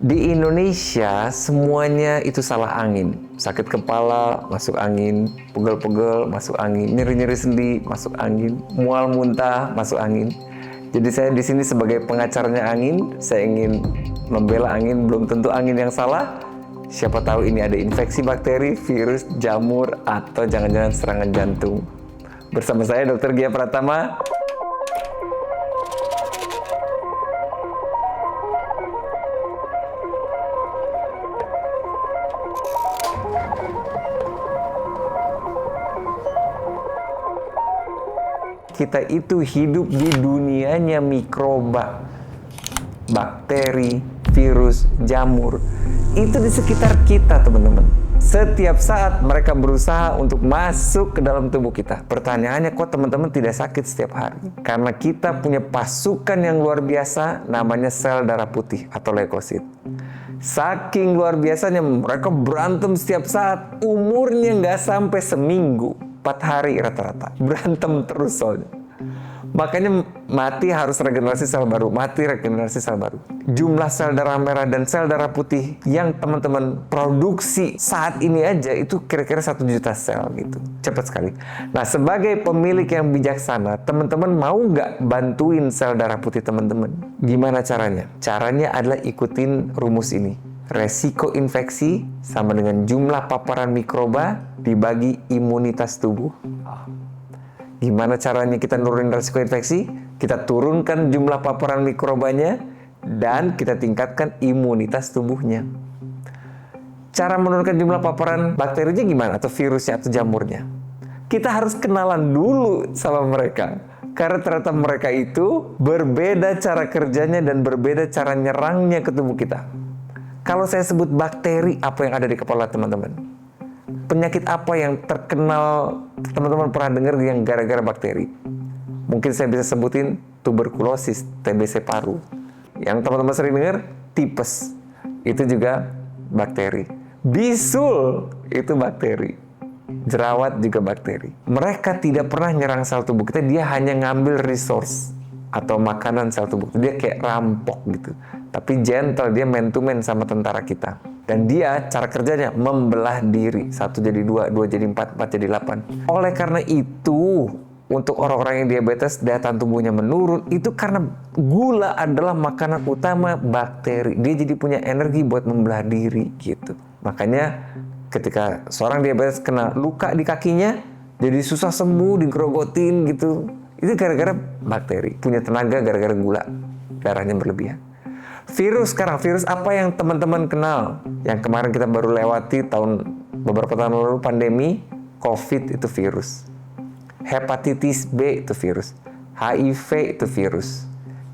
Di Indonesia semuanya itu salah angin. Sakit kepala masuk angin, pegel-pegel masuk angin, nyeri-nyeri sendi masuk angin, mual muntah masuk angin. Jadi saya di sini sebagai pengacaranya angin, saya ingin membela angin, belum tentu angin yang salah. Siapa tahu ini ada infeksi bakteri, virus, jamur, atau jangan-jangan serangan jantung. Bersama saya Dr. Gia Pratama. Kita itu hidup di dunianya mikroba, bakteri, virus, jamur. Itu di sekitar kita, teman-teman. Setiap saat mereka berusaha untuk masuk ke dalam tubuh kita. Pertanyaannya, kok teman-teman tidak sakit setiap hari? Karena kita punya pasukan yang luar biasa, namanya sel darah putih atau leukosit. Saking luar biasanya, mereka berantem setiap saat. Umurnya nggak sampai seminggu. 4 hari rata-rata. Berantem terus soalnya. Makanya mati harus regenerasi sel baru. Mati regenerasi sel baru. Jumlah sel darah merah dan sel darah putih yang teman-teman produksi saat ini aja itu kira-kira 1 juta sel gitu. Cepat sekali. Nah, sebagai pemilik yang bijaksana, teman-teman mau nggak bantuin sel darah putih teman-teman? Gimana caranya? Caranya adalah ikutin rumus ini. Resiko infeksi sama dengan jumlah paparan mikroba dibagi imunitas tubuh. Gimana caranya kita nurunin resiko infeksi? Kita turunkan jumlah paparan mikrobanya dan kita tingkatkan imunitas tubuhnya. Cara menurunkan jumlah paparan bakterinya gimana? Atau virusnya atau jamurnya? Kita harus kenalan dulu sama mereka. Karena ternyata mereka itu berbeda cara kerjanya dan berbeda cara nyerangnya ke tubuh kita. Kalau saya sebut bakteri, apa yang ada di kepala teman-teman? Penyakit apa yang terkenal teman-teman pernah dengar yang gara-gara bakteri? Mungkin saya bisa sebutin tuberkulosis, TBC paru. Yang teman-teman sering dengar, tipes. Itu juga bakteri. Bisul, itu bakteri. Jerawat juga bakteri. Mereka tidak pernah nyerang sel tubuh kita, dia hanya ngambil resource atau makanan sel tubuh. Dia kayak rampok gitu. Tapi gentle, dia man to man sama tentara kita. Dan dia cara kerjanya membelah diri. 1 jadi 2, 2 jadi 4, 4 jadi 8. Oleh karena itu, untuk orang-orang yang diabetes, daya tahan tubuhnya menurun. Itu karena gula adalah makanan utama bakteri. Dia jadi punya energi buat membelah diri gitu. Makanya ketika seorang diabetes kena luka di kakinya, jadi susah sembuh, digerogotin gitu. Itu gara-gara bakteri. Punya tenaga gara-gara gula. Darahnya berlebihan. Virus sekarang, virus apa yang teman-teman kenal? Yang kemarin kita baru lewati beberapa tahun lalu pandemi, COVID itu virus. Hepatitis B itu virus. HIV itu virus.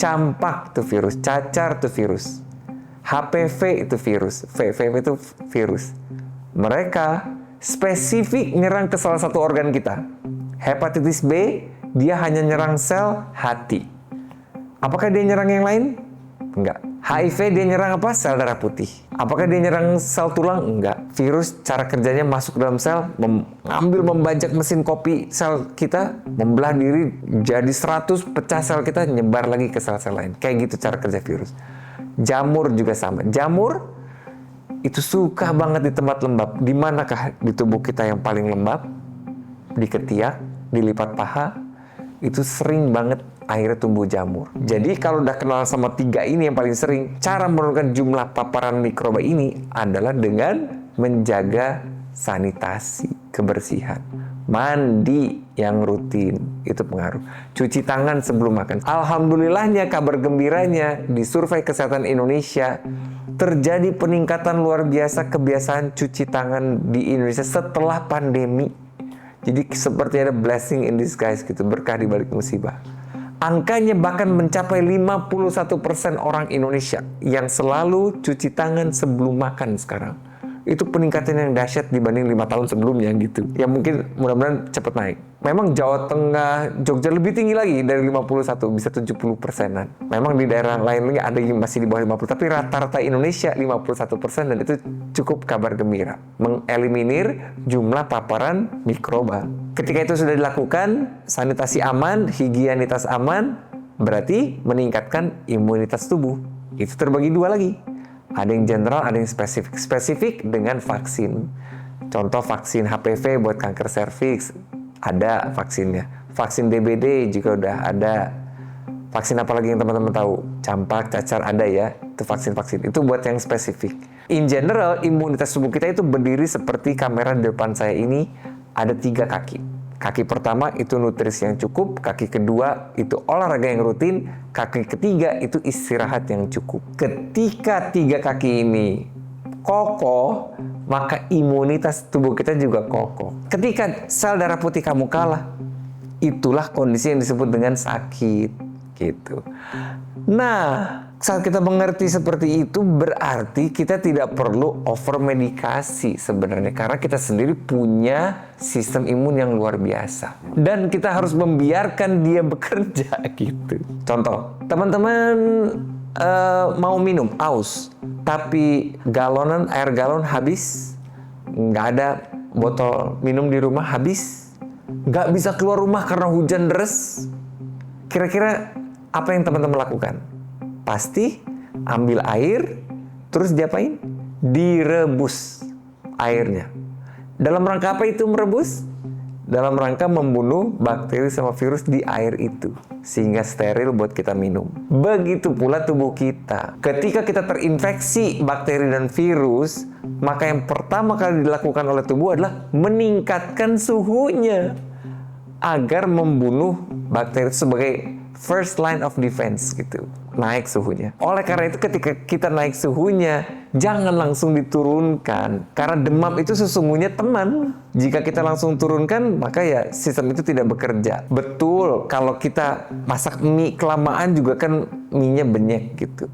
Campak itu virus. Cacar itu virus. HPV itu virus. VVV itu virus. Mereka spesifik nyerang ke salah satu organ kita. Hepatitis B, dia hanya nyerang sel hati. Apakah dia nyerang yang lain? Enggak. HIV dia nyerang apa? Sel darah putih. Apakah dia nyerang sel tulang? Enggak. Virus cara kerjanya masuk dalam sel, membajak mesin kopi sel kita, membelah diri jadi 100, pecah sel kita, nyebar lagi ke sel-sel lain. Kayak gitu cara kerja virus. Jamur juga sama. Jamur itu suka banget di tempat lembab. Di manakah di tubuh kita yang paling lembab? Di ketiak, di lipat paha. Itu sering banget akhirnya tumbuh jamur. Jadi kalau udah kenal sama 3 ini yang paling sering, cara menurunkan jumlah paparan mikroba ini adalah dengan menjaga sanitasi, kebersihan. Mandi yang rutin, itu pengaruh. Cuci tangan sebelum makan. Alhamdulillahnya, kabar gembiranya, di survei kesehatan Indonesia, terjadi peningkatan luar biasa kebiasaan cuci tangan di Indonesia setelah pandemi. Jadi seperti ada blessing in disguise gitu, berkah di balik musibah. Angkanya bahkan mencapai 51% orang Indonesia yang selalu cuci tangan sebelum makan sekarang. Itu peningkatan yang dahsyat dibanding 5 tahun sebelumnya gitu. Ya mungkin mudah-mudahan cepat naik. Memang Jawa Tengah, Jogja lebih tinggi lagi dari 51, bisa 70%-an. Memang di daerah lain lagi ada yang masih di bawah 50, tapi rata-rata Indonesia 51% dan itu cukup kabar gembira. Mengeliminir jumlah paparan mikroba. Ketika itu sudah dilakukan, sanitasi aman, higienitas aman, berarti meningkatkan imunitas tubuh. Itu terbagi 2 lagi. Ada yang general, ada yang spesifik. Spesifik dengan vaksin. Contoh vaksin HPV buat kanker serviks, ada vaksinnya. Vaksin DBD juga udah ada. Vaksin apa lagi yang teman-teman tahu? Campak, cacar ada ya. Itu vaksin-vaksin. Itu buat yang spesifik. In general, imunitas tubuh kita itu berdiri seperti kamera di depan saya ini. Ada 3 kaki. Kaki pertama itu nutrisi yang cukup. Kaki kedua itu olahraga yang rutin. Kaki ketiga itu istirahat yang cukup. Ketika 3 kaki ini kokoh, maka imunitas tubuh kita juga kokoh. Ketika sel darah putih kamu kalah, itulah kondisi yang disebut dengan sakit. Gitu. Nah, saat kita mengerti seperti itu berarti kita tidak perlu over medikasi sebenarnya, karena kita sendiri punya sistem imun yang luar biasa dan kita harus membiarkan dia bekerja gitu. Contoh, teman-teman mau minum aus tapi air galon habis, nggak ada botol minum di rumah habis, nggak bisa keluar rumah karena hujan deras. Kira-kira apa yang teman-teman lakukan? Pasti ambil air, terus diapain? Direbus airnya. Dalam rangka apa itu merebus? Dalam rangka membunuh bakteri sama virus di air itu, sehingga steril buat kita minum. Begitu pula tubuh kita. Ketika kita terinfeksi bakteri dan virus, maka yang pertama kali dilakukan oleh tubuh adalah meningkatkan suhunya agar membunuh bakteri itu sebagai first line of defense gitu, naik suhunya. Oleh karena itu ketika kita naik suhunya, jangan langsung diturunkan. Karena demam itu sesungguhnya teman. Jika kita langsung turunkan, maka ya sistem itu tidak bekerja. Betul, kalau kita masak mie kelamaan juga kan mie-nya benyek gitu.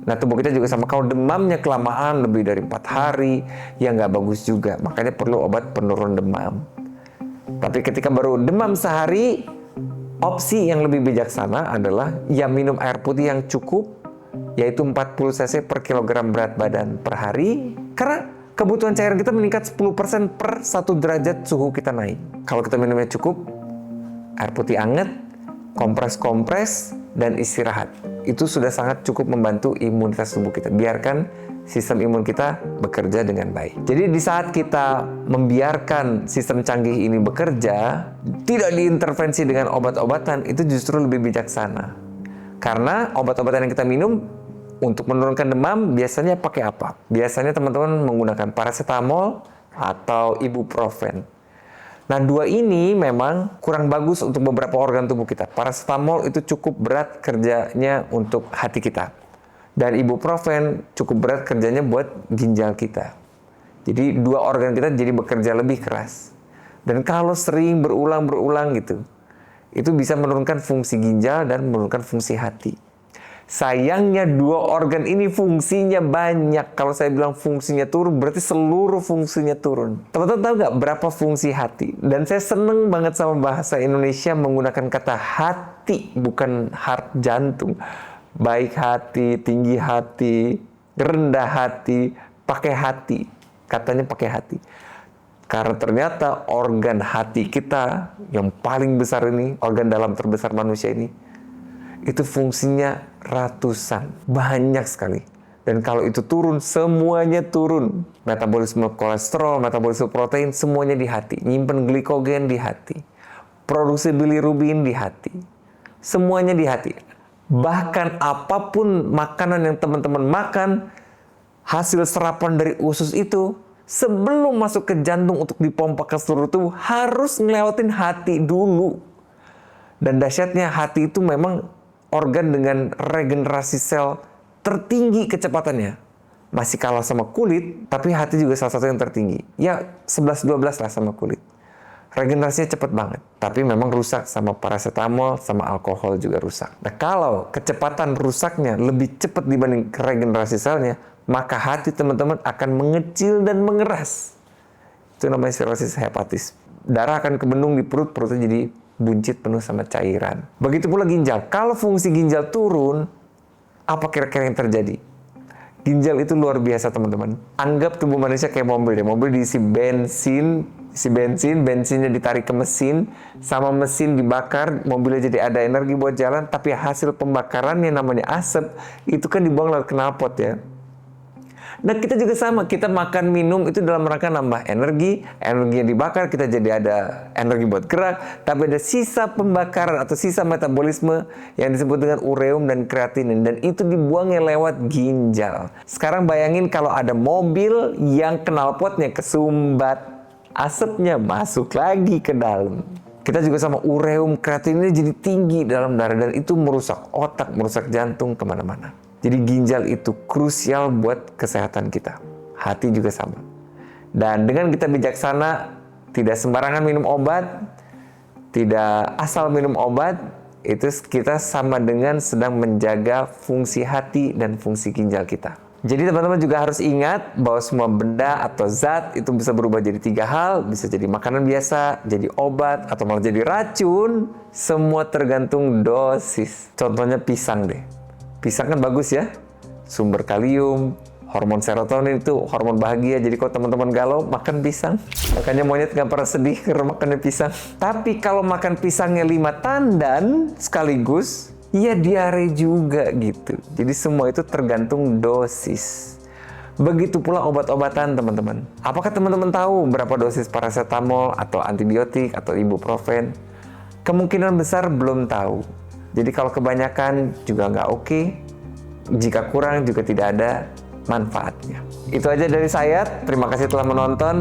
Nah tubuh kita juga sama, kalau demamnya kelamaan lebih dari 4 hari, ya nggak bagus juga. Makanya perlu obat penurun demam. Tapi ketika baru demam sehari, opsi yang lebih bijaksana adalah ya minum air putih yang cukup, yaitu 40 cc per kilogram berat badan per hari. Karena kebutuhan cairan kita meningkat 10% per 1 derajat suhu kita naik. Kalau kita minumnya cukup, air putih anget, kompres-kompres, dan istirahat. Itu sudah sangat cukup membantu imunitas tubuh kita. Biarkan sistem imun kita bekerja dengan baik. Jadi di saat kita membiarkan sistem canggih ini bekerja, tidak diintervensi dengan obat-obatan, itu justru lebih bijaksana. Karena obat-obatan yang kita minum untuk menurunkan demam biasanya pakai apa? Biasanya teman-teman menggunakan paracetamol atau ibuprofen. Nah, 2 ini memang kurang bagus untuk beberapa organ tubuh kita. Paracetamol itu cukup berat kerjanya untuk hati kita. Dan ibuprofen cukup berat kerjanya buat ginjal kita. Jadi 2 organ kita jadi bekerja lebih keras. Dan kalau sering berulang-berulang gitu, itu bisa menurunkan fungsi ginjal dan menurunkan fungsi hati. Sayangnya 2 organ ini fungsinya banyak. Kalau saya bilang fungsinya turun, berarti seluruh fungsinya turun. Teman-teman tahu nggak berapa fungsi hati? Dan saya seneng banget sama bahasa Indonesia menggunakan kata hati, bukan heart jantung. Baik hati, tinggi hati, rendah hati, pakai hati. Katanya pakai hati. Karena ternyata organ hati kita yang paling besar ini, organ dalam terbesar manusia ini, itu fungsinya ratusan, banyak sekali. Dan kalau itu turun, semuanya turun. Metabolisme kolesterol, metabolisme protein, semuanya di hati. Nyimpen glikogen di hati. Produksi bilirubin di hati. Semuanya di hati. Bahkan apapun makanan yang teman-teman makan, hasil serapan dari usus itu, sebelum masuk ke jantung untuk dipompa ke seluruh tubuh, harus ngelewatin hati dulu. Dan dahsyatnya hati itu memang organ dengan regenerasi sel tertinggi kecepatannya. Masih kalah sama kulit, tapi hati juga salah satu yang tertinggi. Ya 11-12 lah sama kulit. Regenerasinya cepat banget, tapi memang rusak sama paracetamol, sama alkohol juga rusak. Nah, kalau kecepatan rusaknya lebih cepat dibanding regenerasi selnya, maka hati teman-teman akan mengecil dan mengeras. Itu namanya sirosis hepatis. Darah akan kebendung di perut, perutnya jadi buncit penuh sama cairan. Begitu pula ginjal. Kalau fungsi ginjal turun, apa kira-kira yang terjadi? Ginjal itu luar biasa teman-teman. Anggap tubuh manusia kayak mobil deh. Mobil diisi bensin, bensinnya ditarik ke mesin, sama mesin dibakar, mobilnya jadi ada energi buat jalan, tapi hasil pembakarannya namanya asap, itu kan dibuang lewat knalpot ya. Nah, kita juga sama, kita makan minum itu dalam rangka nambah energi yang dibakar, kita jadi ada energi buat gerak, tapi ada sisa pembakaran atau sisa metabolisme yang disebut dengan ureum dan kreatinin, dan itu dibuangnya lewat ginjal. Sekarang bayangin kalau ada mobil yang knalpotnya kesumbat, asapnya masuk lagi ke dalam. Kita juga sama, ureum kreatinnya jadi tinggi dalam darah, dan itu merusak otak, merusak jantung, kemana-mana. Jadi ginjal itu krusial buat kesehatan kita. Hati juga sama. Dan dengan kita bijaksana, tidak sembarangan minum obat, tidak asal minum obat, itu kita sama dengan sedang menjaga fungsi hati dan fungsi ginjal kita. Jadi teman-teman juga harus ingat bahwa semua benda atau zat itu bisa berubah jadi 3 hal, bisa jadi makanan biasa, jadi obat, atau malah jadi racun. Semua tergantung dosis. Contohnya pisang deh. Pisang kan bagus ya, sumber kalium, hormon serotonin itu hormon bahagia. Jadi kalau teman-teman galau, makan pisang. Makanya monyet nggak pernah sedih karena makannya pisang. Tapi kalau makan pisangnya 5 tandan sekaligus, ya diare juga gitu. Jadi semua itu tergantung dosis. Begitu pula obat-obatan teman-teman. Apakah teman-teman tahu berapa dosis paracetamol atau antibiotik atau ibuprofen? Kemungkinan besar belum tahu. Jadi kalau kebanyakan juga nggak oke, jika kurang juga tidak ada manfaatnya. Itu aja dari saya, terima kasih telah menonton.